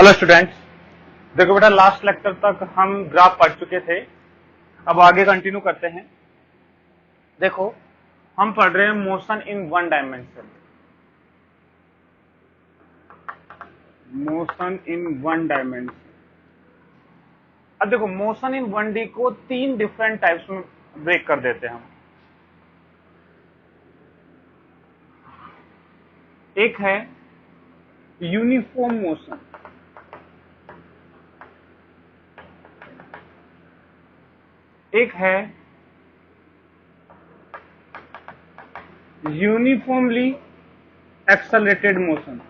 Hello students, देखो बेटा last lecture तक हम ग्राफ पढ़ चुके थे। अब आगे कंटिन्यू करते हैं। देखो हम पढ़ रहे हैं motion in one dimension. Motion in one dimension. अब देखो मोशन इन वन डी को तीन डिफरेंट टाइप्स में ब्रेक कर देते हैं हम। एक है यूनिफॉर्म मोशन, एक है यूनिफॉर्मली एक्सेलरेटेड मोशन,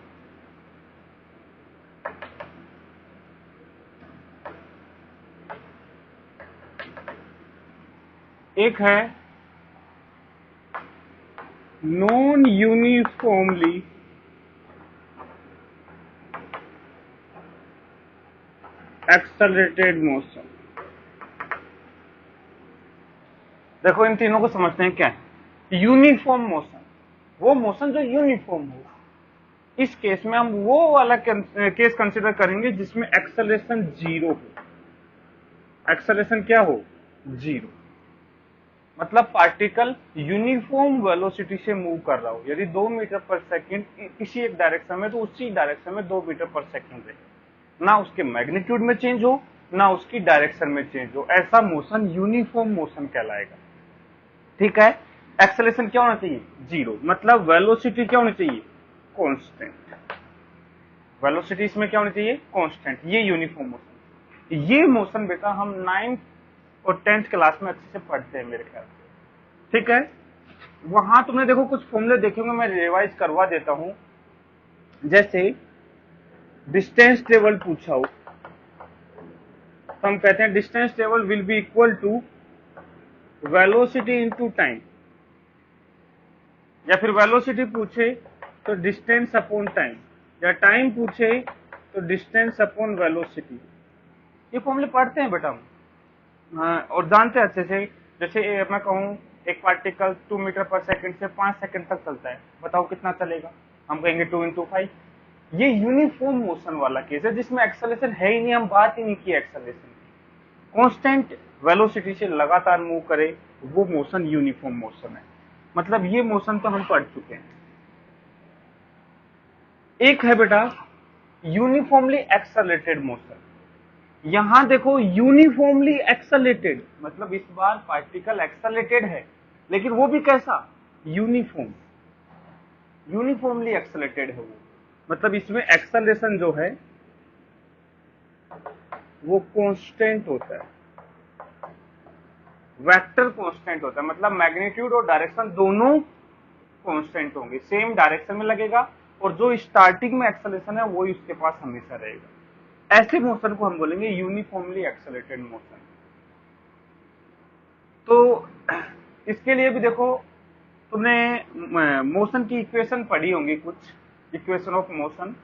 एक है नॉन यूनिफॉर्मली एक्सेलरेटेड मोशन। देखो इन तीनों को समझते हैं क्या है। यूनिफॉर्म मोशन, वो मोशन जो यूनिफॉर्म हो। इस केस में हम वो वाला केस कंसीडर करेंगे जिसमें एक्सेलरेशन जीरो हो। एक्सेलरेशन क्या हो? जीरो। मतलब पार्टिकल यूनिफॉर्म वेलोसिटी से मूव कर रहा हो। यदि 2 मीटर पर सेकंड किसी एक डायरेक्शन में, तो उसी डायरेक्शन में 2 मीटर पर सेकंड रहे। ना उसके मैग्नीट्यूड में चेंज हो, ना उसकी डायरेक्शन में चेंज हो। ऐसा मोशन यूनिफॉर्म मोशन कहलाएगा। ठीक है। एक्सेलरेशन क्या होना चाहिए? जीरो। मतलब वेलोसिटी क्या होनी चाहिए? कांस्टेंट। वेलोसिटी इसमें क्या होनी चाहिए? कांस्टेंट। ये यूनिफॉर्म मोशन। ये मोशन बेटा हम 9th और 10th क्लास में अच्छे से पढ़ते हैं मेरे ख्याल से। ठीक है। वहां तुमने देखो कुछ फॉर्मूले देखे होंगे, मैं रिवाइज करवा देता हूं। जैसे डिस्टेंस ट्रेवल पूछा हो तो हम कहते हैं distance travel will be equal to velocity into time, या फिर वेलोसिटी पूछे तो डिस्टेंस अपॉन टाइम, या टाइम पूछे तो डिस्टेंस अपॉन वेलोसिटी। ये फॉर्मूले पढ़ते हैं बेटा हम। हाँ, और जानते हैं अच्छे से। जैसे मैं कहूँ एक पार्टिकल 2 मीटर पर सेकंड से 5 सेकंड तक चलता है, बताओ कितना चलेगा? हम कहेंगे 2 × 5। ये यूनिफॉर्म मोशन वाला केस है जिसमें एक्सेलरेशन है ही नहीं, हम बात ही नहीं की एक्सेलरेशन की। कांस्टेंट वेलोसिटी से लगातार मूव करे वो मोशन यूनिफॉर्म मोशन है। मतलब ये मोशन तो हम पढ़ चुके हैं। एक है बेटा यूनिफॉर्मली एक्सेलरेटेड मोशन। यहां देखो यूनिफॉर्मली एक्सेलरेटेड, मतलब इस बार पार्टिकल एक्सेलरेटेड है, लेकिन वो भी कैसा? यूनिफॉर्म। यूनिफॉर्मली एक्सेलरेटेड है वो। मतलब इसमें एक्सेलरेशन जो है वो कांस्टेंट होता है, वेक्टर कांस्टेंट होता है। मतलब मैग्नीट्यूड और डायरेक्शन दोनों कांस्टेंट होंगे, सेम डायरेक्शन में लगेगा, और जो स्टार्टिंग में एक्सेलरेशन है वो उसके पास हमेशा रहेगा। ऐसे मोशन को हम बोलेंगे यूनिफॉर्मली एक्सेलरेटेड मोशन। तो इसके लिए भी देखो तुमने मोशन की इक्वेशन पढ़ी होंगी, कुछ इक्वेशन ऑफ मोशन।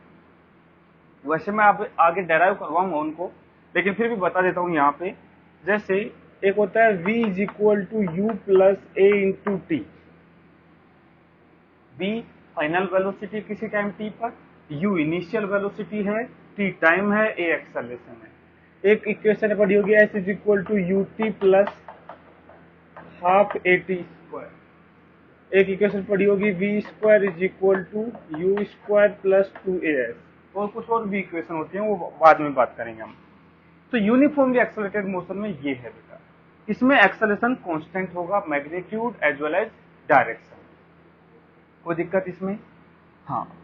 वैसे मैं आप आगे डेराइव करवाऊंगा उनको, लेकिन फिर भी बता देता हूं यहाँ पे। जैसे एक होता है v is equal to u plus a into t. v final velocity किसी टाइम t पर, u इनिशियल वेलोसिटी है, t टाइम है, a एक्सेलरेशन है। एक इक्वेशन पढ़ी होगी s is equal to u t plus half a t square. एक equation पढ़ी होगी v square is equal to u square plus 2as। और कुछ और भी इक्वेशन होती हैं, वो बाद में बात करेंगे हम। तो यूनिफॉर्मली एक्सेलरेटेड मोशन में ये है बेटा। इसमें एक्सेलरेशन कांस्टेंट होगा, magnitude as well as direction. कोई दिक्कत इसमें? हाँ,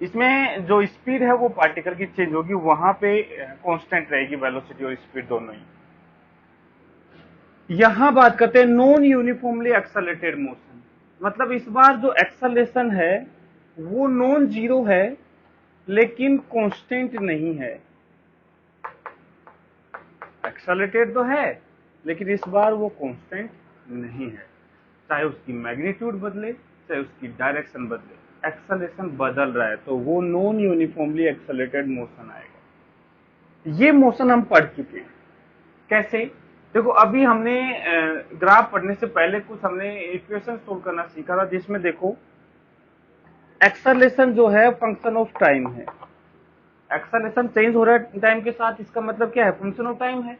इसमें जो स्पीड है वो पार्टिकल की चेंज होगी, वहां पे कांस्टेंट रहेगी वेलोसिटी और स्पीड दोनों ही। यहां बात करते हैं नॉन यूनिफॉर्मली एक्सेलरेटेड मोशन। मतलब इस बार जो एक्सेलरेशन है वो नॉन जीरो है, लेकिन कांस्टेंट नहीं है। एक्सेलरेटेड तो है, लेकिन इस बार वो कांस्टेंट नहीं है। चाहे उसकी मैग्नीट्यूड बदले, चाहे उसकी डायरेक्शन बदले, एक्सेलरेशन बदल रहा है, तो वो नॉन यूनिफॉर्मली एक्सेलरेटेड मोशन आएगा। ये मोशन हम पढ़ चुके हैं। कैसे? देखो अभी हमने ग्राफ पढ़ने से पहले कुछ हमने इक्वेशन सोल्व करना सीखा था, जिसमें देखो एक्सेलरेशन जो है फंक्शन ऑफ टाइम है। एक्सेलरेशन चेंज हो रहा है टाइम के साथ, इसका मतलब क्या है, फंक्शन ऑफ टाइम है।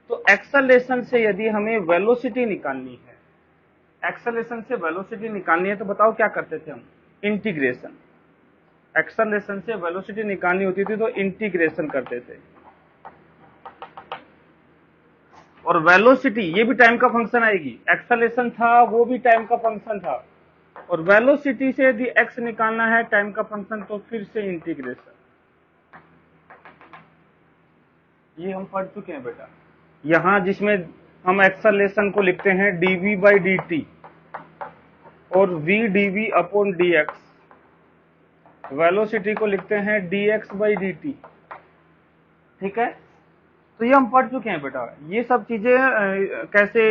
तो एक्सेलरेशन से यदि हमें वेलोसिटी निकालनी है, एक्सेलरेशन से वेलोसिटी निकालनी है, तो बताओ क्या करते थे हम, इंटीग्रेशन। एक्सेलरेशन से वेलोसिटी निकालनी होती थी तो इंटीग्रेशन करते थे। और वेलोसिटी ये भी टाइम का फंक्शन आएगी, एक्सेलरेशन था वो भी टाइम का फंक्शन था, और वेलोसिटी से यदि एक्स निकालना है टाइम का फंक्शन, तो फिर से इंटीग्रेशन। ये हम पढ़ चुके हैं बेटा। यहां जिसमें हम एक्सेलरेशन को लिखते हैं dv बाई dt और v dv upon dx, velocity को लिखते हैं dx बाई dt। ठीक है, तो ये हम पढ़ चुके हैं बेटा। ये सब चीजें कैसे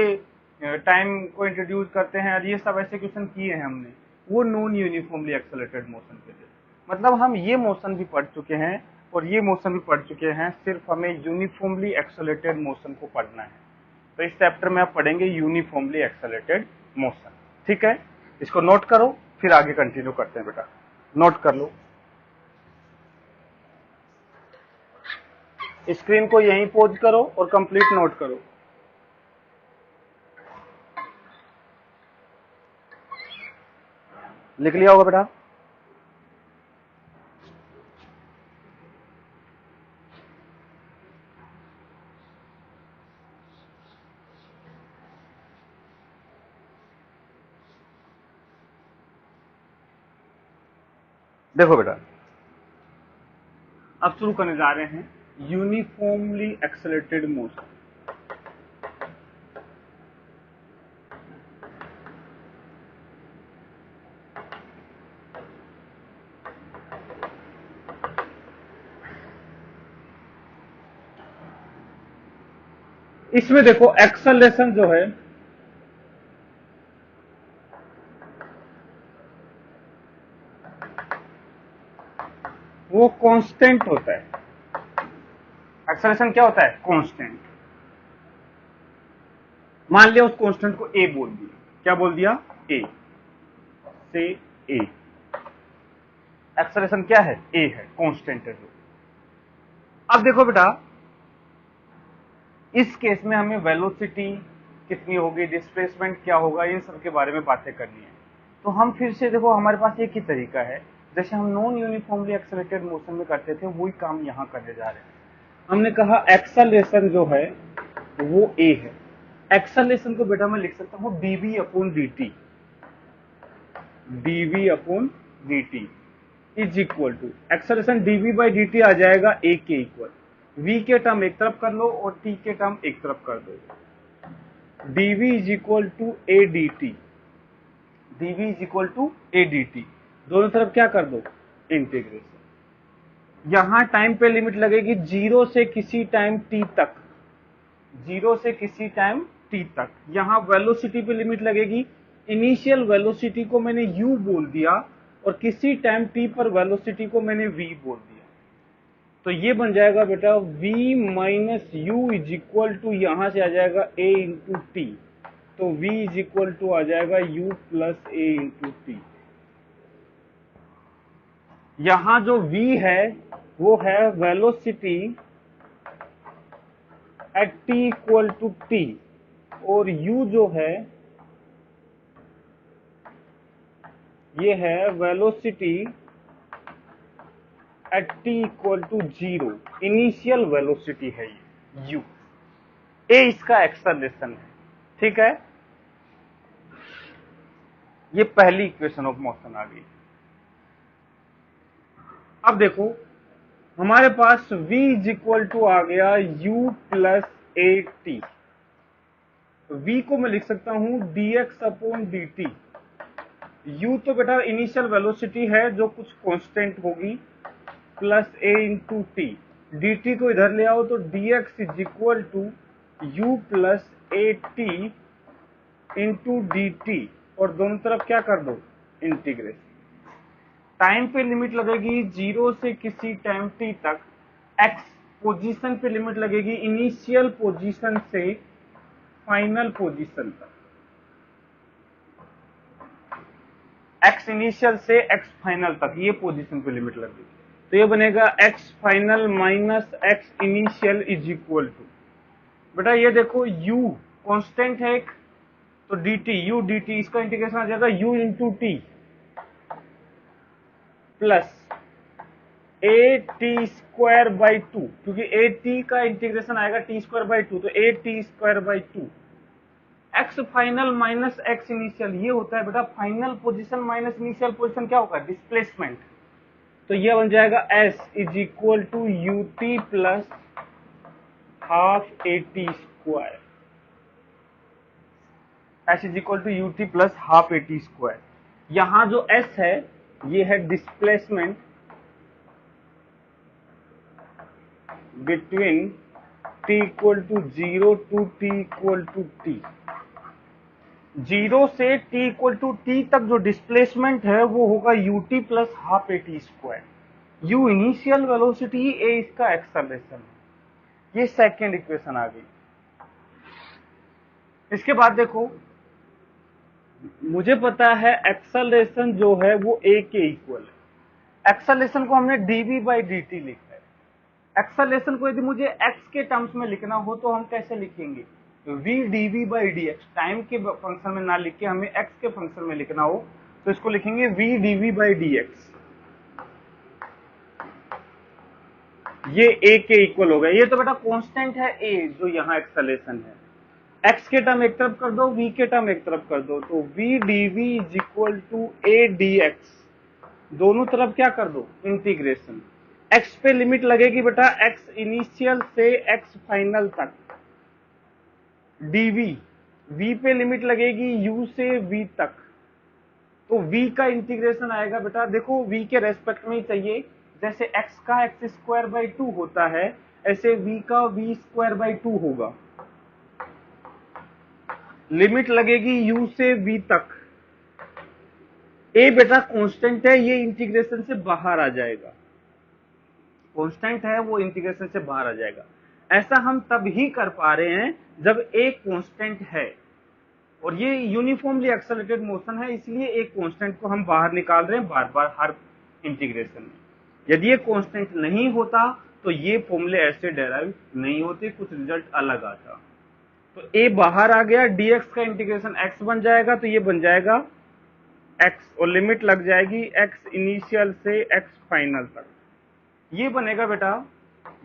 टाइम को इंट्रोड्यूस करते हैं, और ये सब ऐसे क्वेश्चन किए हैं हमने, वो नॉन यूनिफॉर्मली एक्सेलरेटेड मोशन के लिए। मतलब हम ये मोशन भी पढ़ चुके हैं और ये मोशन भी पढ़ चुके हैं, सिर्फ हमें यूनिफॉर्मली एक्सेलरेटेड मोशन को पढ़ना है। तो इस चैप्टर में आप पढ़ेंगे यूनिफॉर्मली एक्सेलरेटेड मोशन। ठीक है, इसको नोट करो, फिर आगे कंटिन्यू करते हैं बेटा। नोट कर लो, स्क्रीन को यहीं पॉज करो और कंप्लीट नोट करो। लिख लिया होगा बेटा। देखो बेटा, अब शुरू करने जा रहे हैं यूनिफॉर्मली एक्सेलरेटेड मोशन। इसमें देखो एक्सेलरेशन जो है वो कांस्टेंट होता है। एक्सेलरेशन क्या होता है, कांस्टेंट। मान लिया उस कांस्टेंट को ए बोल दिया, क्या बोल दिया, ए से ए। एक्सेलरेशन क्या है, ए है, कांस्टेंट है जो। अब देखो बेटा, इस केस में हमें वेलोसिटी कितनी होगी, डिस्प्लेसमेंट क्या होगा, इन सब के बारे में बातें करनी है। तो हम फिर से देखो, हमारे पास एक ही तरीका है, जैसे हम नॉन यूनिफॉर्मली एक्सेलरेटेड मोशन में करते थे, वही काम यहां करने जा रहे हैं। हमने कहा एक्सेलरेशन जो है वो ए है। एक्सेलरेशन को बेटा मैं लिख सकता हूं dv upon dt, dv upon dt is equal to, acceleration dv by dt आ जाएगा a के इक्वल। v के टर्म एक तरफ कर लो और t के टर्म एक तरफ कर दो। dv is equal to a dt, dv is equal to a dt, दोनों तरफ क्या कर दो, इंटीग्रेशन। यहां टाइम पे लिमिट लगेगी 0 से किसी टाइम t तक, 0 से किसी टाइम t तक। यहां वेलोसिटी पे लिमिट लगेगी, इनिशियल वेलोसिटी को मैंने u बोल दिया और किसी टाइम t पर वेलोसिटी को मैंने v बोल दिया। तो ये बन जाएगा बेटा v minus u is equal to, यहां से आ जाएगा a इंटू टी, तो v इज इक्वल टू आ जाएगा u plus a into t. यहां जो v है वो है velocity at t equal to t, और u जो है ये है velocity at t equal to 0, initial velocity है ये u। ए इसका एक्सेलरेशन है। ठीक है, ये पहली इक्वेशन ऑफ मोशन आ गई। अब देखो हमारे पास v इज इक्वल टू आ गया u plus a T. v को मैं लिख सकता हूं dx अपॉन dt। u तो बेटा इनिशियल वेलोसिटी है जो कुछ कांस्टेंट होगी, plus a into t. dt को इधर ले आओ तो dx is equal to u plus a t into d t, और दोनों तरफ क्या कर दो, इंटीग्रेशन। टाइम पे लिमिट लगेगी 0 से किसी टाइम t तक, x पोजीशन पे लिमिट लगेगी इनिशियल पोजीशन से फाइनल पोजीशन तक, x इनिशियल से x फाइनल तक, ये पोजीशन पे लिमिट लगेगी। तो ये बनेगा x final minus x initial is equal to, बेटा ये देखो u कांस्टेंट है एक, तो dt u dt इसका इंटीग्रेशन आ जाएगा u into t plus a t square by two, क्योंकि ए टी का इंटीग्रेशन आएगा टी स्क्वायर बाई टू, तो a t square by two x final minus x initial, ये होता है बेटा final position minus initial position, क्या होगा डिस्प्लेसमेंट, तो ये बन जाएगा s is equal to u t plus half a t square, s is equal to u t plus half a t square. यहां जो s है ये है displacement between t equal to 0 to t equal to t, 0 से t equal to t तक जो displacement है वो होगा ut plus half a t square, u initial velocity, a इसका एक्सेलरेशन, ये सेकेंड इक्वेशन आ गई। इसके बाद देखो मुझे पता है एक्सेलरेशन जो है वो a के इक्वल है, एक्सेलरेशन को हमने dv बाई dt लिखा है, एक्सेलरेशन को यदि मुझे x के टर्म्स में लिखना हो तो हम कैसे लिखेंगे, v dv by dx, time के फंक्शन में ना लिख के हमें x के फंक्शन में लिखना हो तो इसको लिखेंगे v dv बाई dx, ये a के इक्वल हो गया। ये तो बेटा कांस्टेंट है a जो यहाँ एक्सेलरेशन है, x के टर्म एक तरफ कर दो, v के टर्म एक तरफ कर दो, तो v dv is equal to a dx, दोनों तरफ क्या कर दो इंटीग्रेशन, x पे लिमिट लगेगी बेटा x इनिशियल से x फाइनल तक, dv v पे लिमिट लगेगी u से v तक, तो v का इंटीग्रेशन आएगा बेटा देखो v के रेस्पेक्ट में ही चाहिए, जैसे x का x स्क्वायर बाई टू होता है ऐसे v का v स्क्वायर बाई टू होगा, लिमिट लगेगी u से v तक, a बेटा कांस्टेंट है ये इंटीग्रेशन से बाहर आ जाएगा, कांस्टेंट है वो इंटीग्रेशन से बाहर आ जाएगा। ऐसा हम तब ही कर पा रहे हैं जब a कांस्टेंट है और ये यूनिफॉर्मली एक्सेलरेटेड मोशन है, इसलिए एक कांस्टेंट को हम बाहर निकाल रहे हैं बार बार हर इंटीग्रेशन में। यदि ये कांस्टेंट नहीं होता तो ये फॉर्मूले ऐसे डेराइव नहीं होते, कुछ रिजल्ट अलग आता। तो a बाहर आ गया, dx का इंटीग्रेशन x बन जाएगा, तो ये बन जाएगा x और लिमिट लग जाएगी x इनिशियल से x फाइनल तक, ये बनेगा बेटा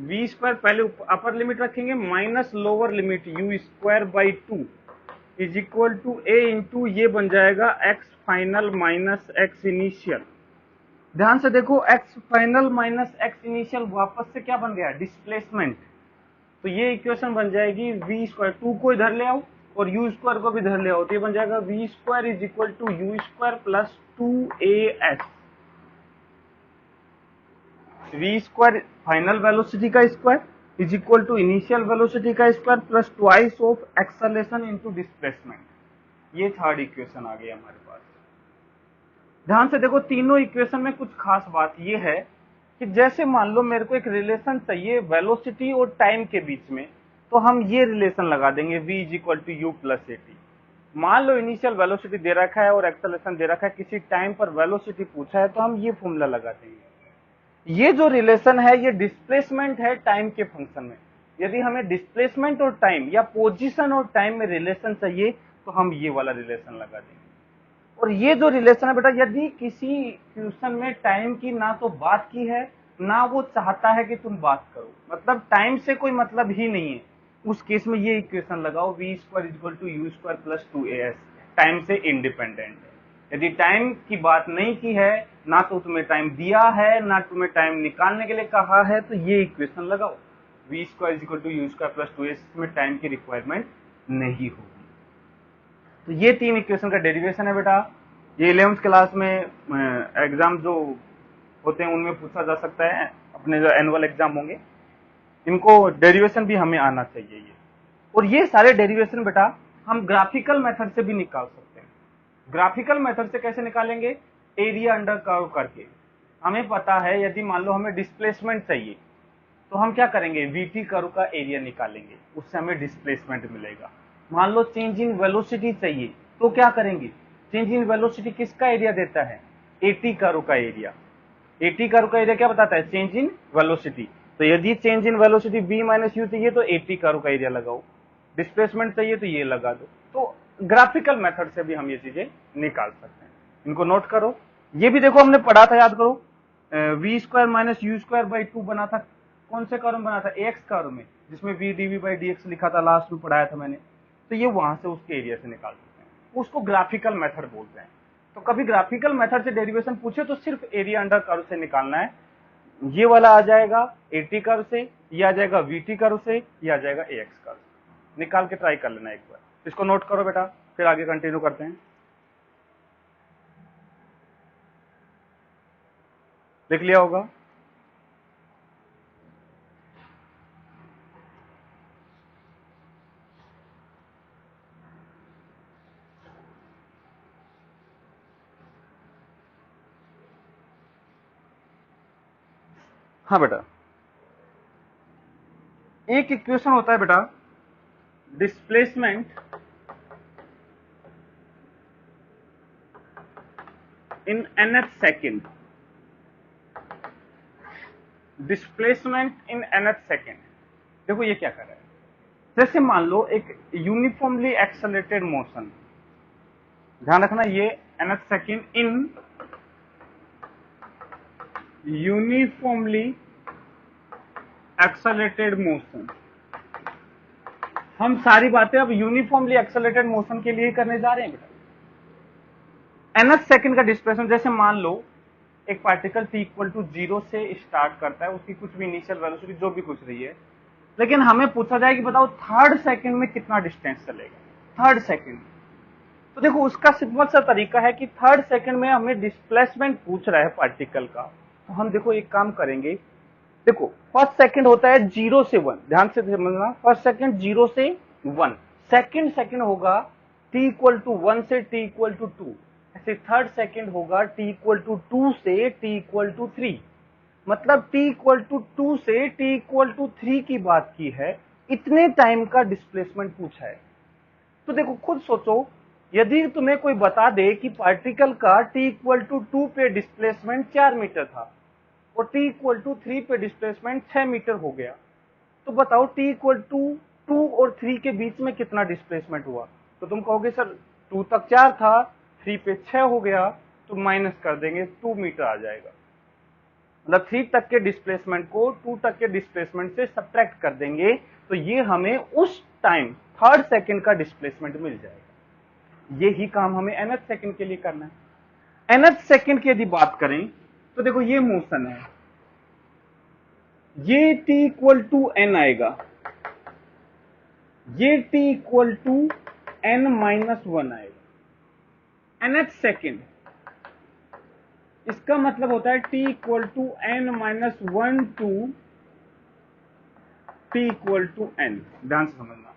v स्क्वायर, पहले अपर लिमिट रखेंगे minus lower limit u square by two is equal to a into ये बन जाएगा x final minus x initial. ध्यान से देखो x final minus x initial वापस से क्या बन गया डिस्प्लेसमेंट, तो ये इक्वेशन बन जाएगी v स्क्वायर, टू को इधर ले आओ और u स्क्वायर को भी इधर ले आओ, तो ये बन जाएगा v square is equal to u square plus 2as, v square final velocity का square is equal to initial velocity का square plus twice of acceleration into displacement, ये थर्ड इक्वेशन आ गई हमारे पास। ध्यान से देखो तीनों इक्वेशन में कुछ खास बात ये है कि जैसे मान लो मेरे को एक रिलेशन चाहिए वेलोसिटी और टाइम के बीच में, तो हम ये रिलेशन लगा देंगे v is equal to u plus a t. मान लो इनिशियल वेलोसिटी दे रखा है और एक्सेलरेशन दे रखा है, किसी टाइम पर वेलोसिटी पूछा है तो हम ये फॉर्मूला लगा देंगे। ये जो रिलेशन है ये डिस्प्लेसमेंट है टाइम के फंक्शन में, यदि हमें डिस्प्लेसमेंट और टाइम या पोजीशन और टाइम में रिलेशन चाहिए तो हम ये वाला रिलेशन लगा देंगे। और ये जो रिलेशन है बेटा, यदि किसी क्वेश्चन में टाइम की ना तो बात की है ना वो चाहता है कि तुम बात करो, मतलब टाइम से कोई मतलब ही नहीं है, उस केस में ये इक्वेशन लगाओ v square equal to u square plus 2as, time से इंडिपेंडेंट है। यदि टाइम की बात नहीं की है, ना तो तुम्हें टाइम दिया है ना तुम्हें टाइम निकालने के लिए कहा है, तो ये इक्वेशन लगाओ v square equal to u square plus 2as में टाइम की रिक्वायरमेंट नहीं होगी। तो ये तीन इक्वेशन का डेरिवेशन है बेटा, ये 11th क्लास में एग्जाम जो होते हैं उनमें पूछा जा सकता है, अपने जो एनुअल एग्जाम होंगे इनको डेरिवेशन भी हमें आना चाहिए ये। और ये सारे डेरिवेशन बेटा हम ग्राफिकल मेथड से भी निकाल सकते हैं। ग्राफिकल मेथड से कैसे निकालेंगे, एरिया अंडर कर्व करके। हमें पता है यदि मान लो हमें डिस्प्लेसमेंट चाहिए तो हम क्या करेंगे, वीटी कर्व का एरिया निकालेंगे, उससे हमें डिस्प्लेसमेंट मिलेगा। मान लो चेंज इन वेलोसिटी चाहिए तो क्या करेंगे, चेंज इन वेलोसिटी किसका एरिया देता है, एटी कर्व का एरिया। एटी कर्व का एरिया क्या बताता है, चेंज इन वेलोसिटी। तो यदि change in velocity v minus you चाहिए तो एटी कर्व का एरिया लगाओ, डिस्प्लेसमेंट चाहिए तो ये लगा दो। तो ग्राफिकल मेथड से भी हम ये चीजें निकाल सकते हैं, इनको नोट करो। ये भी देखो हमने पढ़ा था, याद करो, v square minus u square by 2 बना था, कौन से कर्व में बना था, एक्स कर्व में, जिसमें v dv बाई dx लिखा था, लास्ट में पढ़ाया था मैंने। तो ये वहां से उसके एरिया से निकाल सकते हैं, उसको ग्राफिकल मेथड बोलते हैं। तो कभी ग्राफिकल मेथड से डेरिवेशन पूछे तो सिर्फ एरिया अंडर कर्व से निकालना है। ये वाला आ जाएगा एटी कर्व से, ये आ जाएगा वीटी कर्व से, ये आ जाएगा एक्स कर्व से। निकाल के ट्राई कर लेना एक बार, इसको नोट करो बेटा, फिर आगे कंटिन्यू करते हैं। लिख लिया होगा? हाँ बेटा, एक इक्वेशन होता है बेटा, displacement in nth second, displacement in nth second. देखो ये क्या कर रहा है, जैसे मान लो एक यूनिफॉर्मली एक्सेलरेटेड मोशन, ध्यान रखना ये nth second in uniformly accelerated motion. हम सारी बातें अब यूनिफॉर्मली एक्सेलरेटेड मोशन के लिए करने जा रहे हैं बेटा। nth सेकेंड का डिस्प्लेसमेंट, जैसे मान लो एक पार्टिकल t इक्वल टू 0 से स्टार्ट करता है, उसकी कुछ भी इनिशियल वेलोसिटी जो भी कुछ रही है, लेकिन हमें पूछा जाए कि बताओ थर्ड सेकेंड में कितना डिस्टेंस चलेगा, थर्ड सेकेंड। तो देखो उसका सिंपल सा तरीका है कि थर्ड सेकेंड में हमें डिस्प्लेसमेंट पूछ रहा है पार्टिकल का, तो हम देखो एक काम करेंगे। देखो फर्स्ट सेकंड होता है 0 से 1, ध्यान से समझना, फर्स्ट सेकंड 0 से 1, सेकंड सेकंड होगा t इक्वल टू 1 से t इक्वल टू 2, ऐसे थर्ड सेकंड होगा t इक्वल टू 2 से t इक्वल टू 3। मतलब t इक्वल टू 2 से t इक्वल टू 3 की बात की है, इतने टाइम का डिस्प्लेसमेंट पूछा है। तो देखो खुद सोचो, यदि तुम्हें कोई बता दे कि पार्टिकल का t इक्वल टू 2 पे डिस्प्लेसमेंट 4 मीटर था और t इक्वल टू 3 पे डिस्प्लेसमेंट 6 मीटर हो गया, तो बताओ t इक्वल टू 2 और 3 के बीच में कितना डिस्प्लेसमेंट हुआ। तो तुम कहोगे सर 2 तक 4 था, 3 पे 6 हो गया, तो माइनस कर देंगे 2 मीटर आ जाएगा। मतलब 3 तक के डिस्प्लेसमेंट को 2 तक के डिस्प्लेसमेंट से सब्ट्रैक्ट कर देंगे, तो ये हमें उस टाइम थर्ड सेकंड का डिस्प्लेसमेंट मिल जाएगा। यही काम हमें nth सेकंड के लिए करना है। nth सेकंड की यदि बात करें तो देखो ये मोशन है, ये t इक्वल टू n आएगा, ये t equal to n minus 1 आएगा। nth सेकंड, इसका मतलब होता है t equal to n minus 1 to t equal to n। ध्यान से समझना,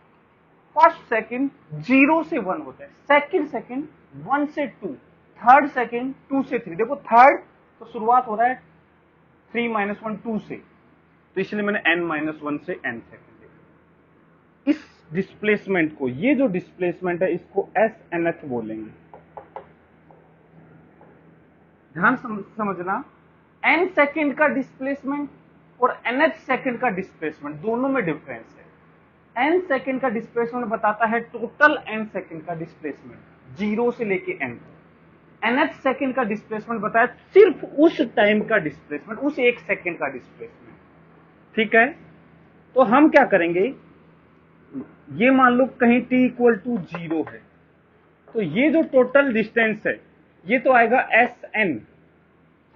फर्स्ट सेकंड 0 से 1 होता है, सेकंड सेकंड 1 से 2, थर्ड सेकंड 2 से 3। देखो थर्ड तो शुरुआत हो रहा है 3 माइनस 1 2 से, तो इसलिए मैंने n माइनस 1 से n सेकंड लिखा। इस डिस्प्लेसमेंट को, ये जो डिस्प्लेसमेंट है इसको s nth बोलेंगे। ध्यान समझना, n सेकंड का डिस्प्लेसमेंट और nth सेकंड का डिस्प्लेसमेंट दोनों में डिफरेंस है। n सेकंड का डिस्प्लेसमेंट बताता है टोटल n सेकंड का डिस्प्लेसमेंट, 0 से लेके n। nth सेकंड का डिस्प्लेसमेंट बताया सिर्फ उस टाइम का डिस्प्लेसमेंट, उस एक सेकंड का डिस्प्लेसमेंट। ठीक है, तो हम क्या करेंगे, ये मान लो कहीं t इक्वल टू 0 है, तो ये जो टोटल डिस्टेंस है ये तो आएगा Sn,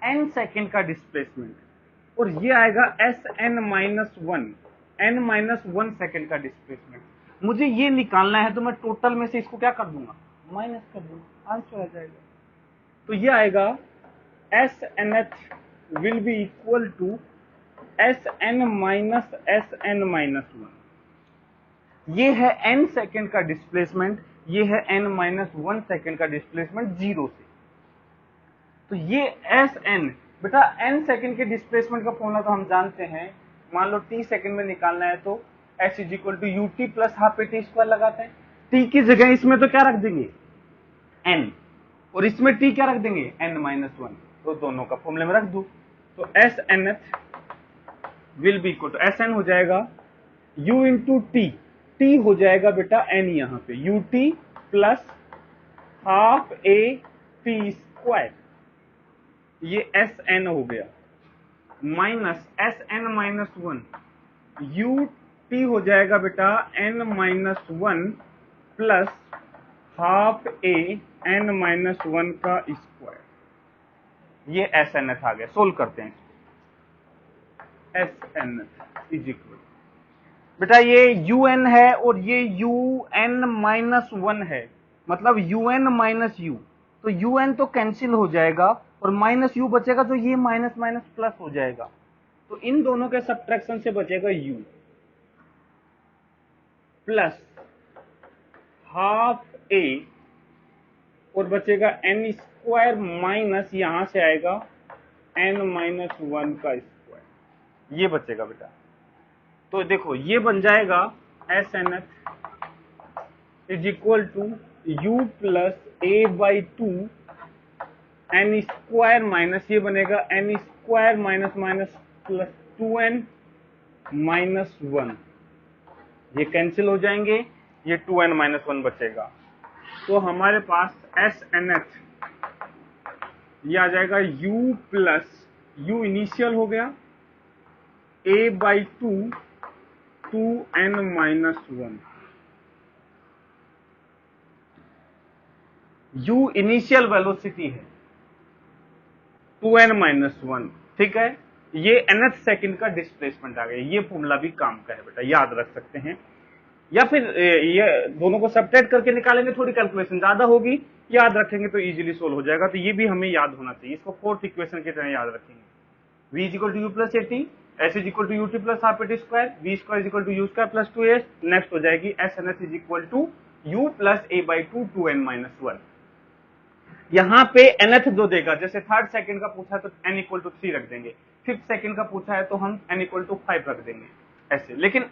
n सेकंड का डिस्प्लेसमेंट, और ये आएगा Sn minus 1, n minus 1 second का डिस्प्लेसमेंट। मुझे ये निकालना है तो मैं टोटल में से इसको क्या कर दूंगा, माइनस कर दूंगा, आंसर आ जाएगा। तो ये आएगा Snth will be equal to Sn minus Sn minus 1। ये है n सेकंड का डिस्प्लेसमेंट, ये है n माइनस 1 सेकंड का डिस्प्लेसमेंट 0 से। तो ये Sn बेटा, n सेकंड के डिस्प्लेसमेंट का फॉर्मूला तो हम जानते हैं, मान लो t सेकंड में निकालना है तो s is equal to ut plus half t square लगाते हैं। t की जगह इसमें तो क्या रख देंगे, n, और इसमें t क्या रख देंगे, n माइनस 1, तो दोनों का फॉर्मूले में रख दो। तो एस एन एथ will be equal to s n हो जाएगा u इंटू टी, टी हो जाएगा बेटा n यहाँ पे u t plus half a t square, ये एस एन हो गया, minus s n minus one, u t हो जाएगा बेटा n minus one plus half a n minus one का स्क्वायर, ये एस एन एथ आ गया। सोल्व करते हैं, एस एन एथ इज इक्वल, बेटा ये यू एन है और ये यू एन माइनस वन है, मतलब यू एन माइनस यू, तो यू एन तो कैंसिल हो जाएगा और माइनस यू बचेगा, तो ये माइनस माइनस प्लस हो जाएगा, तो इन दोनों के सब्ट्रैक्शन से बचेगा यू प्लस हाफ ए और बचेगा एन स्क्वायर माइनस यहां से आएगा एन माइनस वन का स्क्वायर, ये बचेगा बेटा। तो देखो ये बन जाएगा एस एन एथ is equal to u plus a by two n square minus ये बनेगा n square minus minus plus two n minus one, ये कैंसिल हो जाएंगे, ये टू एन माइनस वन बचेगा। तो हमारे पास एस एन एथ ये आ जाएगा u प्लस यू इनिशियल हो गया a by two two n minus one, u initial velocity है 2n माइनस वन, ठीक है, ये nth सेकंड का डिस्प्लेसमेंट आ गया, ये फॉर्मूला भी काम का है बेटा, याद रख सकते हैं, या फिर ये दोनों को सब्ट्रैक्ट करके निकालेंगे, थोड़ी कैलकुलेशन ज्यादा होगी, याद रखेंगे तो इजीली सोल्व हो जाएगा। तो ये भी हमें याद होना चाहिए, इसको फोर्थ इक्वेशन की तरह याद रखेंगे, v is equal to u plus a t, s is equal to u t plus half a t square, v square is equal to u square plus two s, next हो जाएगी s n s is equal to u plus a by two two n minus one. यहाँ पे nth जो देगा, जैसे third second का पूछा है तो n इक्वल टू 3 रख देंगे, फिफ्थ सेकंड का पूछा है तो हम n इक्वल टू 5 रख देंगे ऐसे, लेकिन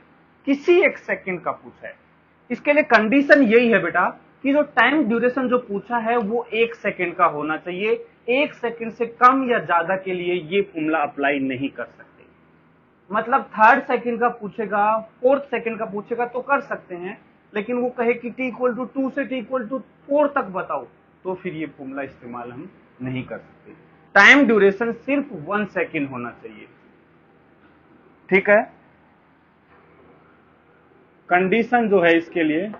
किसी एक सेकंड का पूछा है, इसके लिए कंडीशन यही है बेटा कि जो टाइम ड्यूरेशन जो पूछा है वो 1 सेकंड का होना चाहिए, 1 सेकंड से कम या ज्यादा के लिए ये फॉर्मूला अप्लाई नहीं कर सकते। मतलब थर्ड सेकंड का पूछेगा, फोर्थ सेकंड का पूछेगा तो कर सकते हैं, लेकिन वो कहे कि t इक्वल टू 2 से t इक्वल टू 4 तक बताओ, तो फिर ये फॉर्मूला इस्तेमाल हम नहीं कर सकते। टाइम ड्यूरेशन सिर्फ 1 सेकंड होना चाहिए, ठीक है। कंडीशन जो है इसके लिए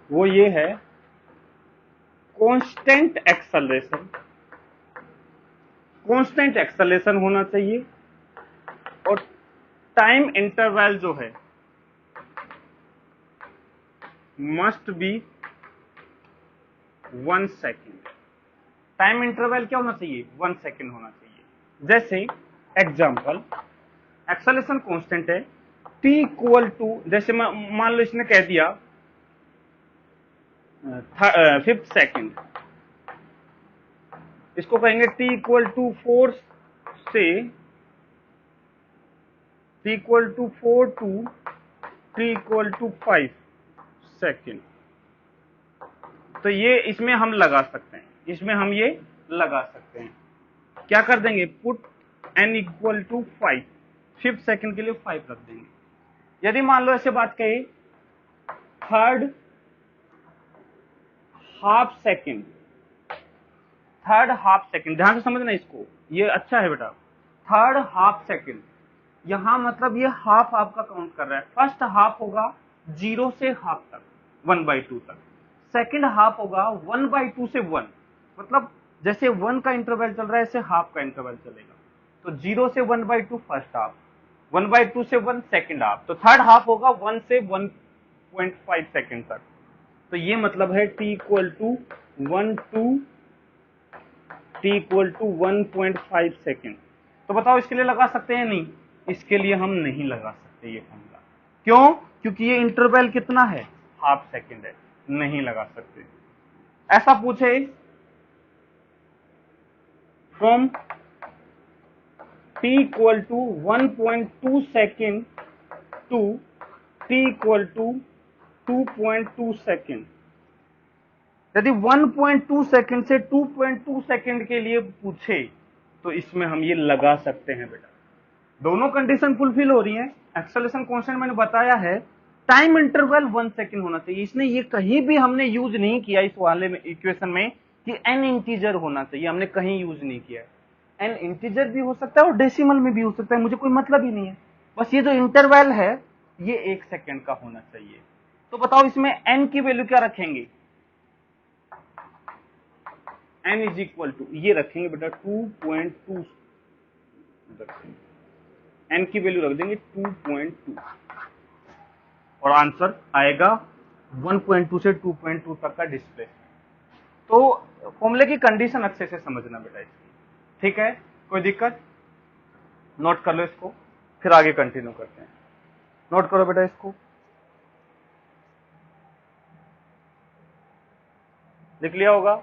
वो ये है, कांस्टेंट एक्सेलरेशन, कांस्टेंट एक्सेलरेशन होना चाहिए, और टाइम इंटरवल जो है must be 1 second. Time interval क्या होना चाहिए? 1 सेकेंड होना चाहिए। जैसे एग्जांपल, एक्सेलरेशन कांस्टेंट है t इक्वल टू, जैसे मान लो इसने कह दिया 5th सेकेंड, इसको कहेंगे t इक्वल टू 4 से t equal to 4 to t equal to 5 second. तो ये इसमें हम लगा सकते हैं, इसमें हम ये लगा सकते हैं, क्या कर देंगे, put n equal to 5, 5th second के लिए 5 रख देंगे। यदि मान लो ऐसे बात कही, third half second, third half second, ध्यान से समझना इसको, ये अच्छा है बेटा। थर्ड हाफ सेकेंड, यहां मतलब ये हाफ आपका काउंट कर रहा है। फर्स्ट हाफ होगा 0 से हाफ तक, 1/2 तक। सेकेंड हाफ होगा 1/2 से 1, मतलब जैसे 1 का इंटरवल चल रहा है ऐसे हाफ का इंटरवल चलेगा। तो 0 से 1/2 फर्स्ट हाफ, 1/2 से 1 सेकेंड हाफ, तो थर्ड हाफ होगा 1 से 1.5 सेकेंड तक। तो ये मतलब है t equal to 1 to t equal to 1.5 second. तो बताओ इसके लिए लगा सकते हैं? नहीं, इसके लिए हम नहीं लगा सकते ये फॉर्मूला। क्यों? क्योंकि ये इंटरवल कितना है, हाफ सेकेंड है, नहीं लगा सकते। ऐसा पूछे, from t equal to 1.2 second to t equal to 2.2 second. यदि 1.2 सेकेंड से 2.2 सेकेंड के लिए पूछे तो इसमें हम ये लगा सकते हैं बेटा। दोनों कंडीशन फुलफिल हो रही हैं। एक्सेलरेशन कांस्टेंट मैंने बताया है, टाइम इंटरवल 1 सेकंड होना चाहिए। इसने ये कहीं भी हमने यूज नहीं किया इस वाले में इक्वेशन में कि एन इंटीजर होना चाहिए, हमने कहीं यूज नहीं किया है। एन इंटीजर भी हो सकता है और डेसिमल में भी हो सकता है, मुझे कोई मतलब ही नहीं है। बस ये जो इंटरवल है ये 1 सेकंड का होना चाहिए। तो बताओ इसमें एन की वैल्यू क्या रखेंगे? एन इज इक्वल टू ये रखेंगे बेटा 2.2 रखेंगे, एन की वैल्यू रख देंगे 2.2 और आंसर आएगा 1.2 से 2.2 तक का डिस्प्लेसमेंट। तो फॉर्मूले की कंडीशन अच्छे से समझना बेटा इसकी, ठीक है? कोई दिक्कत? नोट कर लो इसको, फिर आगे कंटिन्यू करते हैं। नोट करो बेटा इसको, लिख लिया होगा?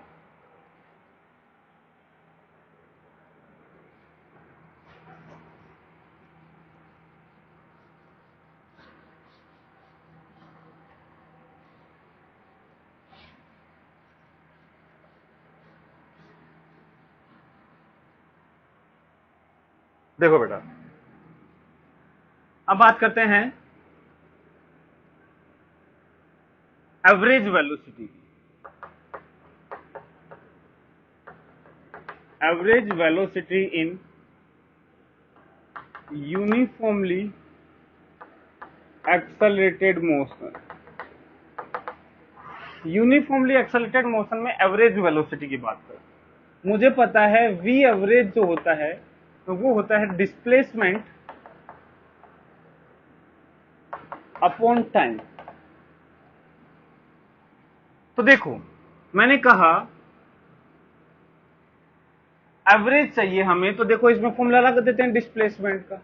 देखो बेटा, अब बात करते हैं एवरेज वेलोसिटी। एवरेज वेलोसिटी इन uniformly accelerated motion. Uniformly accelerated motion में एवरेज वेलोसिटी की बात करें, मुझे पता है वी एवरेज जो होता है तो वो होता है डिस्प्लेसमेंट अपॉन टाइम। तो देखो मैंने कहा एवरेज चाहिए हमें, तो देखो इसमें फॉर्मूला लगा देते हैं डिस्प्लेसमेंट का।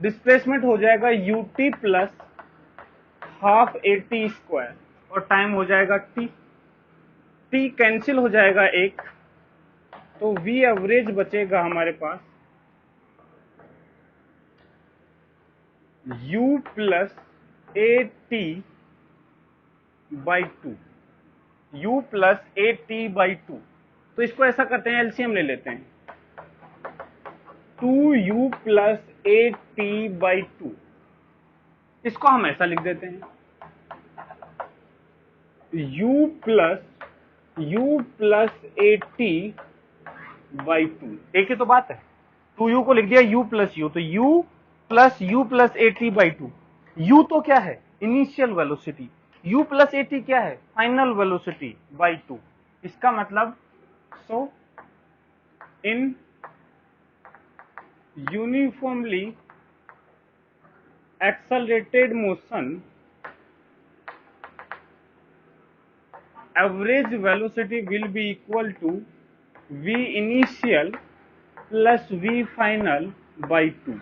डिस्प्लेसमेंट हो जाएगा UT plus half a t square और टाइम हो जाएगा टी। टी कैंसिल हो जाएगा एक, तो वी एवरेज बचेगा हमारे पास u plus a t by two, u plus a t by two. तो इसको ऐसा करते हैं, एलसीएम ले लेते हैं, 2u plus a t by to. इसको हम ऐसा लिख देते हैं u plus a t by to. एक ही तो बात है, 2u को लिख दिया u प्लस u, तो u plus a t by two. u तो क्या है? Initial velocity. u plus a t क्या है? Final velocity by two. इसका मतलब so in uniformly accelerated motion average velocity will be equal to v initial plus v final by 2।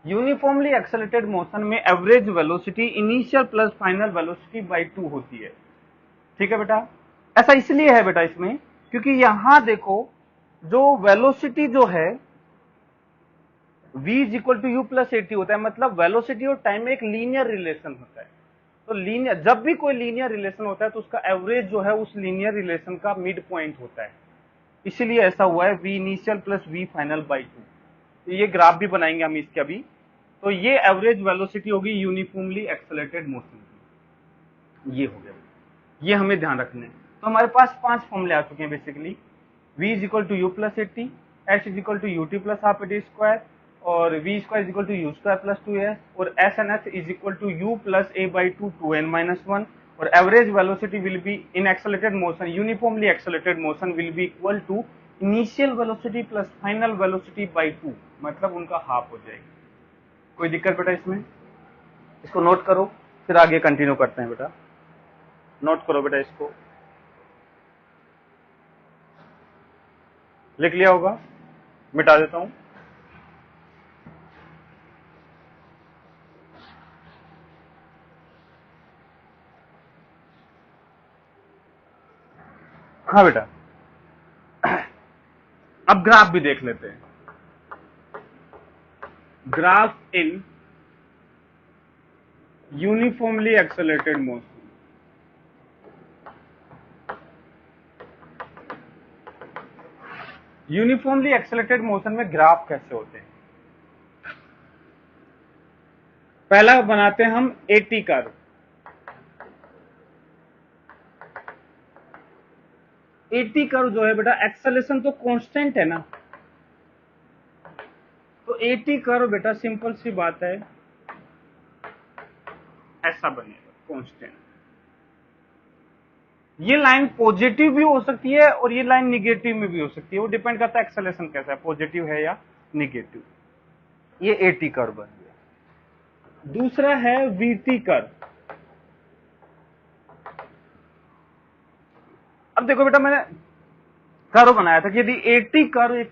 Uniformly accelerated motion में average velocity initial plus final velocity by 2 होती है, ठीक है बेटा? ऐसा इसलिए है बेटा इसमें क्योंकि यहां देखो जो वेलोसिटी जो है v is equal to u plus a t होता है, मतलब वेलोसिटी और टाइम में एक लीनियर रिलेशन होता है। तो लीनियर, जब भी कोई लीनियर रिलेशन होता है तो उसका एवरेज जो है उस लीनियर रिलेशन का मिड पॉइंट होता है, इसीलिए ऐसा हुआ है v initial plus v final by 2। ये ग्राफ भी बनाएंगे हम इसके अभी। तो ये एवरेज वेलोसिटी होगी यूनिफॉर्मली एक्सेलरेटेड मोशन की, ये हो गया, ये हमें ध्यान रखना है। तो हमारे पास 5 फॉर्मूले आ चुके हैं basically, v is equal to u plus a t, h is equal to u t plus half a t square, और v square is equal to u square plus 2s, और s n s is equal to u plus a by two 2n minus 1, और average velocity will be in accelerated motion, uniformly accelerated motion will be equal to initial velocity plus final velocity by 2, मतलब उनका half हो जाएगी। कोई दिक्कत बेटा इसमें? इसको नोट करो, फिर आगे कंटिन्यू करते हैं बेटा। नोट करो बेटा इसको, लिख लिया होगा? मिटा देता हूं। हाँ बेटा, अब ग्राफ भी देख लेते हैं। ग्राफ इन uniformly accelerated motion. Uniformly accelerated motion में ग्राफ कैसे होते हैं? पहला बनाते हैं हम एटी कर्व। एटी कर्व जो है बेटा, एक्सेलरेशन तो कांस्टेंट है ना, तो एटी कर्व बेटा सिंपल सी बात है, ऐसा बनेगा कांस्टेंट। ये लाइन पॉजिटिव भी हो सकती है और ये लाइन निगेटिव में भी हो सकती है, वो डिपेंड करता है एक्सेलरेशन कैसा है, पॉजिटिव है या निगेटिव। ये एटी कर्व बन गया। दूसरा है वीटी कर्व। अब देखो बेटा, मैंने कर्व बनाया था कि यदि एटी कर्व एक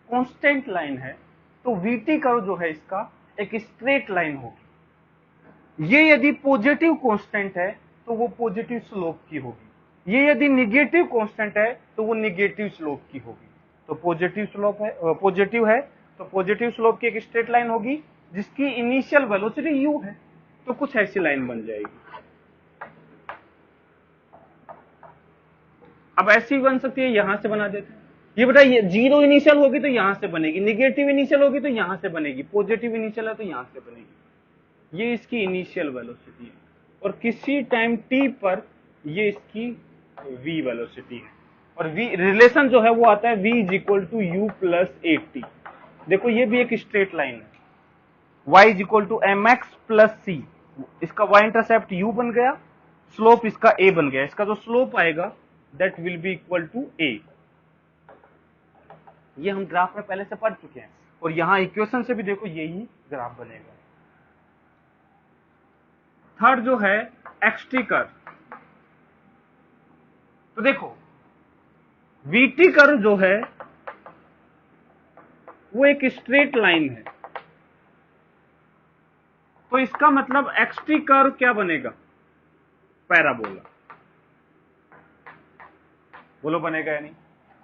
कांस्टेंट लाइन है तो वीटी कर्व जो है इसका एक स्ट्रेट लाइन होगी। ये यदि पॉजिटिव कांस्टेंट है तो वो पॉजिटिव स्लोप की होगी, ये यदि निगेटिव कांस्टेंट है तो वो निगेटिव स्लोप की होगी। तो पॉजिटिव स्लोप है, पॉजिटिव है तो पॉजिटिव स्लोप की एक स्ट्रेट लाइन होगी जिसकी इनिशियल वेलोसिटी u है, तो कुछ ऐसी लाइन बन जाएगी। अब ऐसी बन सकती है, यहां से बना देते हैं। ये बेटा, ये जीरो इनिशियल होगी तो यहां से बनेगी, निगेटिव इनिशियल होगी तो यहां से बनेगी, पॉजिटिव इनिशियल है तो यहां से बनेगी। ये इसकी इनिशियल वेलोसिटी है और किसी टाइम t पर ये इसकी v वेलोसिटी है, और v रिलेशन जो है वो आता है v is equal to u plus a t. देखो ये भी एक स्ट्रेट लाइन है, y is equal to m x plus c. इसका y इंटरसेप्ट u बन गया, स्लोप इसका a बन गया, इसका जो स्लोप आएगा that will be equal to a। ये हम ग्राफ में पहले से पढ़ चुके हैं और यहां इक्वेशन से भी देखो यही ग्राफ बनेगा। थर्ड जो है एक्सटी कर्व। तो देखो वीटी कर्व जो है वो एक स्ट्रेट लाइन है, तो इसका मतलब एक्सटी कर्व क्या बनेगा? पैराबोला। बोलो बनेगा या नहीं?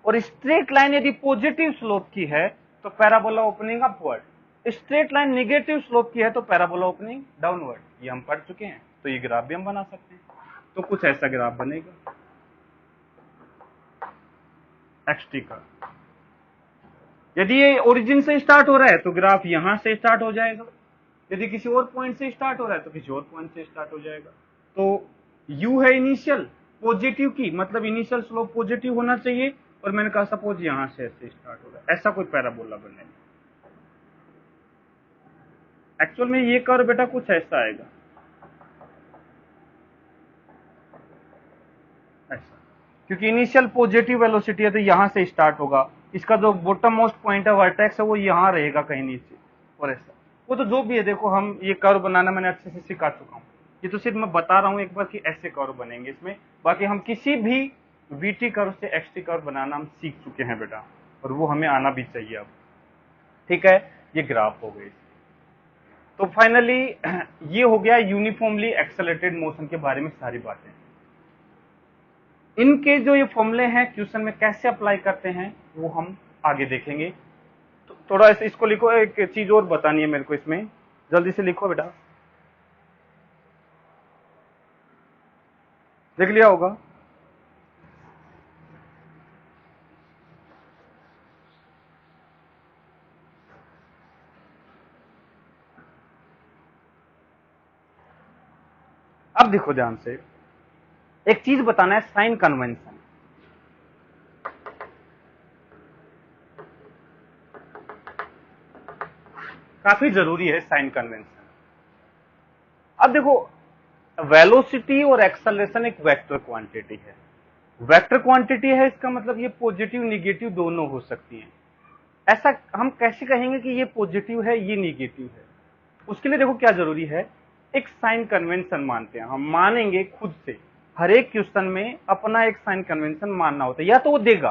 और स्ट्रेट लाइन यदि पॉजिटिव स्लोप की है तो parabola opening upward, straight line negative slope की है तो पैराबोला ओपनिंग डाउनवर्ड। ये हम पढ़ चुके हैं, तो ये ग्राफ भी हम बना सकते हैं। तो कुछ ऐसा ग्राफ बनेगा एक्सटी कर्व। यदि ये ओरिजिन से स्टार्ट हो रहा है तो ग्राफ यहां से स्टार्ट हो जाएगा, यदि किसी और पॉइंट से स्टार्ट हो रहा है तो किसी और पॉइंट से स्टार्ट हो जाएगा। तो u है इनिशियल पॉजिटिव की, मतलब इनिशियल स्लोप पॉजिटिव होना चाहिए, और मैंने कहा सपोज यहां से ऐसे स्टार्ट हो रहा है, ऐसा कोई पैराबोला बनेगा। एक्चुअल में ये कर्व बेटा कुछ ऐसा आएगा, ऐसा, क्योंकि इनिशियल पॉजिटिव वेलोसिटी है तो यहां से स्टार्ट होगा, इसका जो बॉटम मोस्ट पॉइंट है वर्टेक्स है वो यहां रहेगा कहीं नीचे, और ऐसा। वो तो जो भी है, देखो हम ये कर्व बनाना मैंने अच्छे से सिखा चुका हूं, ये तो सिर्फ मैं बता रहा हूं एक बार कि ऐसे कर्व बनेंगे इसमें। बाकी हम किसी भी वीटी कर्व से एक्सटी कर्व बनाना हम सीख चुके हैं बेटा, और वो हमें आना भी चाहिए अब। ठीक है, ये ग्राफ हो गई। तो फाइनली ये हो गया यूनिफॉर्मली एक्सेलरेटेड मोशन के बारे में सारी बातें। इनके जो ये फॉर्मूले हैं क्वेश्चन में कैसे अप्लाई करते हैं वो हम आगे देखेंगे। तो थोड़ा इसको लिखो, एक चीज और बतानी है मेरे को इसमें, जल्दी से लिखो बेटा। देख लिया होगा? अब देखो ध्यान से, एक चीज बताना है, साइन कन्वेंशन। काफी जरूरी है साइन कन्वेंशन। अब देखो, वेलोसिटी और एक्सेलरेशन एक वेक्टर क्वांटिटी है। वेक्टर क्वांटिटी है, इसका मतलब ये पॉजिटिव निगेटिव दोनों हो सकती हैं। ऐसा हम कैसे कहेंगे कि ये पॉजिटिव है ये निगेटिव है? उसके लिए देखो क्या जरूरी है, एक साइन कन्वेंशन मानते हैं हम, मानेंगे खुद से। हर एक क्वेश्चन में अपना एक साइन कन्वेंशन मानना होता है, या तो वो देगा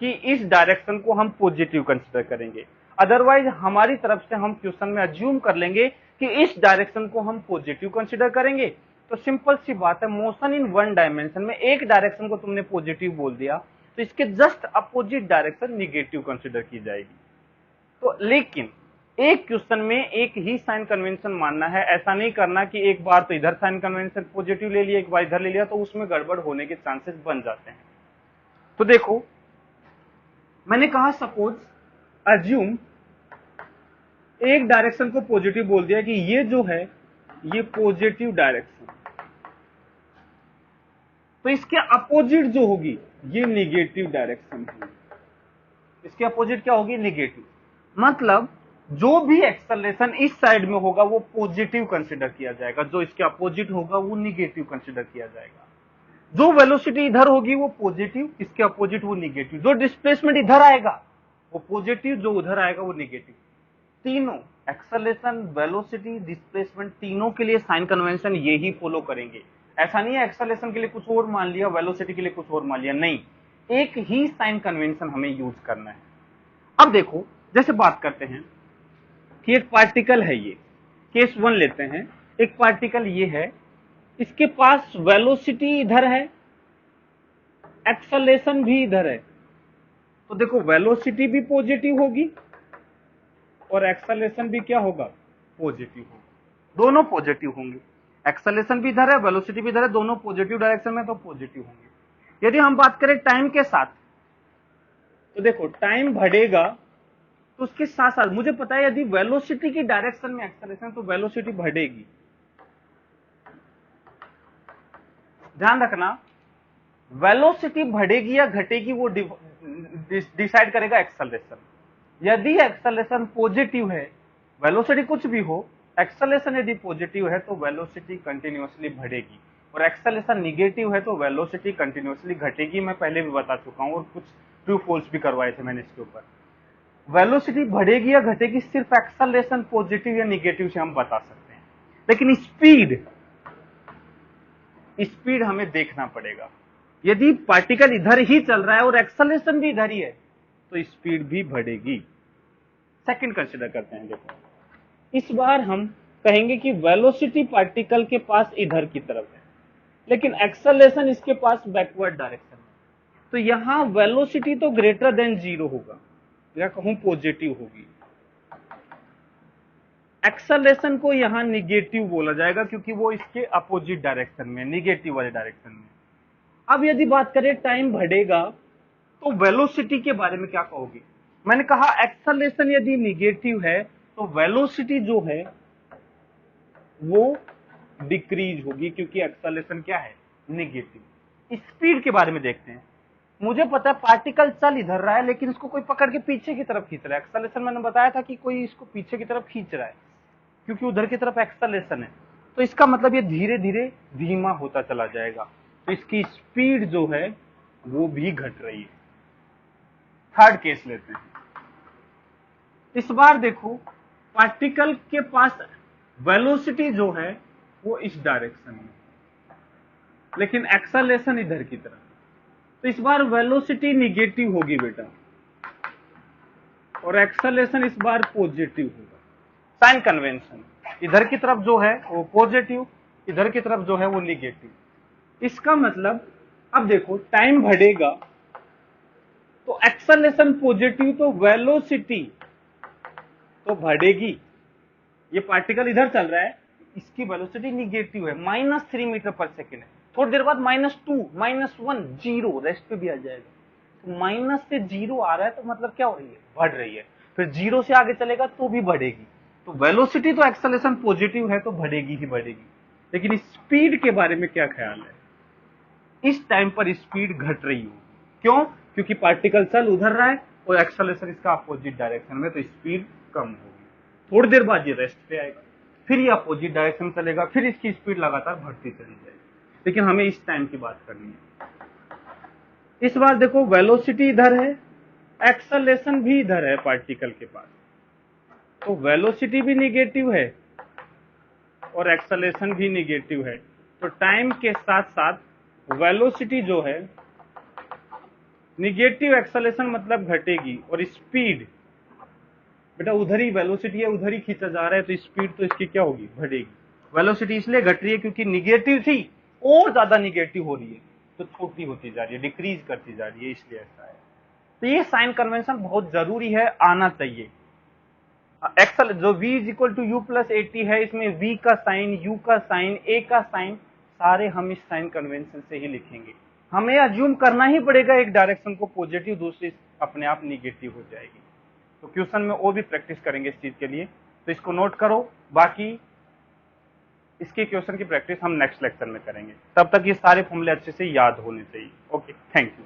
कि इस डायरेक्शन को हम पॉजिटिव कंसीडर करेंगे, अदरवाइज हमारी तरफ से हम क्वेश्चन में अज्यूम कर लेंगे कि इस डायरेक्शन को हम पॉजिटिव कंसीडर करेंगे। तो सिंपल सी बात है, मोशन इन वन डायमेंशन में एक डायरेक्शन को तुमने पॉजिटिव बोल दिया तो इसके just opposite direction negative consider की जाएगी। तो लेकिन एक क्वेश्चन में एक ही साइन कन्वेंशन मानना है, ऐसा नहीं करना कि एक बार तो इधर साइन कन्वेंशन पॉजिटिव ले लिया, एक बार इधर ले लिया, तो उसमें गड़बड़ होने के चांसेस बन जाते हैं। तो देखो मैंने कहा सपोज अज्यूम एक डायरेक्शन को पॉजिटिव बोल दिया कि ये जो है ये पॉजिटिव डायरेक्शन, तो इसके अपोजिट जो होगी ये निगेटिव डायरेक्शन होगी। इसके अपोजिट क्या होगी? निगेटिव। मतलब जो भी एक्सेलरेशन इस साइड में होगा वो पॉजिटिव कंसिडर किया जाएगा, जो इसके अपोजिट होगा वो निगेटिव कंसिडर किया जाएगा। जो वेलोसिटी इधर होगी वो पॉजिटिव, इसके अपोजिट वो निगेटिव। जो डिस्प्लेसमेंट इधर आएगा वो पॉजिटिव, जो उधर आएगा वो निगेटिव। तीनों एक्सेलरेशन, वेलोसिटी, डिस्प्लेसमेंट, तीनों के लिए साइन कन्वेंशन यही फॉलो करेंगे। ऐसा नहीं है एक्सेलरेशन के लिए कुछ और मान लिया, वेलोसिटी के लिए कुछ और मान लिया, नहीं, एक ही साइन कन्वेंशन हमें यूज करना है। अब देखो, जैसे बात करते हैं कि एक पार्टिकल है, ये केस 1 लेते हैं। एक पार्टिकल ये है, इसके पास वेलोसिटी इधर है, एक्सेलरेशन भी इधर है, तो देखो वेलोसिटी भी पॉजिटिव होगी और एक्सेलरेशन भी क्या होगा? पॉजिटिव होगा। दोनों पॉजिटिव होंगे, एक्सेलरेशन भी इधर है, वेलोसिटी भी इधर है, दोनों पॉजिटिव डायरेक्शन में, तो पॉजिटिव होंगे। यदि हम बात करें टाइम के साथ, तो देखो टाइम बढ़ेगा तो उसके साथ साथ मुझे पता है यदि वेलोसिटी की डायरेक्शन में एक्सेलरेशन, तो वेलोसिटी बढ़ेगी। ध्यान रखना, वेलोसिटी बढ़ेगी या घटेगी वो डिसाइड करेगा एक्सेलरेशन। यदि एक्सेलरेशन पॉजिटिव है, वेलोसिटी कुछ भी हो, एक्सेलरेशन यदि पॉजिटिव है तो वेलोसिटी कंटिन्यूअसली बढ़ेगी, और एक्सेलरेशन निगेटिव है तो वेलोसिटी कंटिन्यूअसली घटेगी। मैं पहले भी बता चुका हूं और कुछ ट्रू फॉल्स भी करवाए थे मैंने इसके ऊपर। वेलोसिटी बढ़ेगी या घटेगी सिर्फ एक्सेलरेशन पॉजिटिव या निगेटिव से हम बता सकते हैं, लेकिन स्पीड हमें देखना पड़ेगा। यदि पार्टिकल इधर ही चल रहा है और एक्सेलरेशन भी इधर ही है तो स्पीड भी बढ़ेगी। सेकंड कंसीडर करते हैं। देखो इस बार हम कहेंगे कि वेलोसिटी पार्टिकल के पास इधर की तरफ है, लेकिन एक्सेलरेशन इसके पास बैकवर्ड डायरेक्शन में, तो यहां वेलोसिटी तो ग्रेटर देन 0 होगा या कहूं पॉजिटिव होगी। एक्सेलरेशन को यहां निगेटिव बोला जाएगा क्योंकि वो इसके अपोजिट डायरेक्शन में, निगेटिव वाले डायरेक्शन में। अब यदि बात करें टाइम बढ़ेगा तो वेलोसिटी के बारे में क्या कहोगे? मैंने कहा एक्सेलरेशन यदि निगेटिव है तो वेलोसिटी जो है वो डिक्रीज होगी क्योंकि एक्सेलरेशन क्या है? निगेटिव। स्पीड के बारे में देखते हैं। मुझे पता है पार्टिकल चल इधर रहा है लेकिन इसको कोई पकड़ के पीछे की तरफ खींच रहा है। एक्सेलरेशन मैंने बताया था कि कोई इसको पीछे की तरफ खींच रहा है क्योंकि उधर की तरफ एक्सेलरेशन है, तो इसका मतलब ये धीरे धीरे धीमा होता चला जाएगा, तो इसकी स्पीड जो है वो भी घट रही है। थर्ड केस लेते हैं। इस बार देखो पार्टिकल के पास वेलोसिटी जो है वो इस डायरेक्शन में, लेकिन एक्सेलरेशन इधर की तरफ, तो इस बार वेलोसिटी निगेटिव होगी बेटा और एक्सेलरेशन इस बार पॉजिटिव होगा। साइन कन्वेंशन, इधर की तरफ जो है वो पॉजिटिव, इधर की तरफ जो है वो निगेटिव। इसका मतलब अब देखो टाइम बढ़ेगा तो एक्सेलरेशन पॉजिटिव तो वेलोसिटी तो बढ़ेगी। ये पार्टिकल इधर चल रहा है, इसकी वेलोसिटी निगेटिव है, -3 मीटर पर सेकेंड है। थोड़ी देर बाद -2, -1, 0 रेस्ट पे भी आ जाएगा। तो माइनस से 0 आ रहा है तो मतलब क्या हो रही है? बढ़ रही है। फिर 0 से आगे चलेगा तो भी बढ़ेगी। तो वेलोसिटी तो एक्सेलरेशन पॉजिटिव है तो बढ़ेगी ही बढ़ेगी, लेकिन स्पीड के बारे में क्या ख्याल है? इस टाइम पर स्पीड घट रही होगी। क्यों? क्योंकि पार्टिकल चल उधर रहा है और एक्सेलरेशन इसका अपोजिट डायरेक्शन में, तो स्पीड कम होगी। थोड़ी देर बाद ये रेस्ट पे आएगा, फिर ये अपोजिट डायरेक्शन चलेगा, फिर इसकी स्पीड लगातार बढ़ती चली जाएगी। लेकिन हमें इस टाइम की बात करनी है। इस बार देखो वेलोसिटी इधर है, एक्सेलरेशन भी इधर है पार्टिकल के पास, तो वेलोसिटी भी निगेटिव है और एक्सेलरेशन भी निगेटिव है, तो टाइम के साथ साथ वेलोसिटी जो है निगेटिव, एक्सेलरेशन मतलब घटेगी, और स्पीड बेटा उधर ही वेलोसिटी है, उधर ही खींचा जा रहा है, तो स्पीड तो इसकी क्या होगी? बढ़ेगी। वेलोसिटी इसलिए घट रही है क्योंकि निगेटिव थी और ज्यादा निगेटिव हो रही है, तो छोटी होती जा रही है, डिक्रीज करती जा रही है, इसलिए ऐसा है। तो ये साइन कन्वेंशन बहुत जरूरी है, आना चाहिए। एक्सल जो v equal to u plus a t है, इसमें v का साइन, u का साइन, a का साइन सारे हम इस साइन कन्वेंशन से ही लिखेंगे। हमें अज्यूम करना ही पड़ेगा एक डायरेक्शन को पॉजिटिव, दूसरी अपने आप निगेटिव हो जाएगी। तो क्वेश्चन में और भी प्रैक्टिस करेंगे इस चीज के लिए, तो इसको नोट करो। बाकी इसके क्वेश्चन की प्रैक्टिस हम नेक्स्ट लेक्चर में करेंगे। तब तक ये सारे फॉर्मूले अच्छे से याद होने चाहिए। Okay, thank you.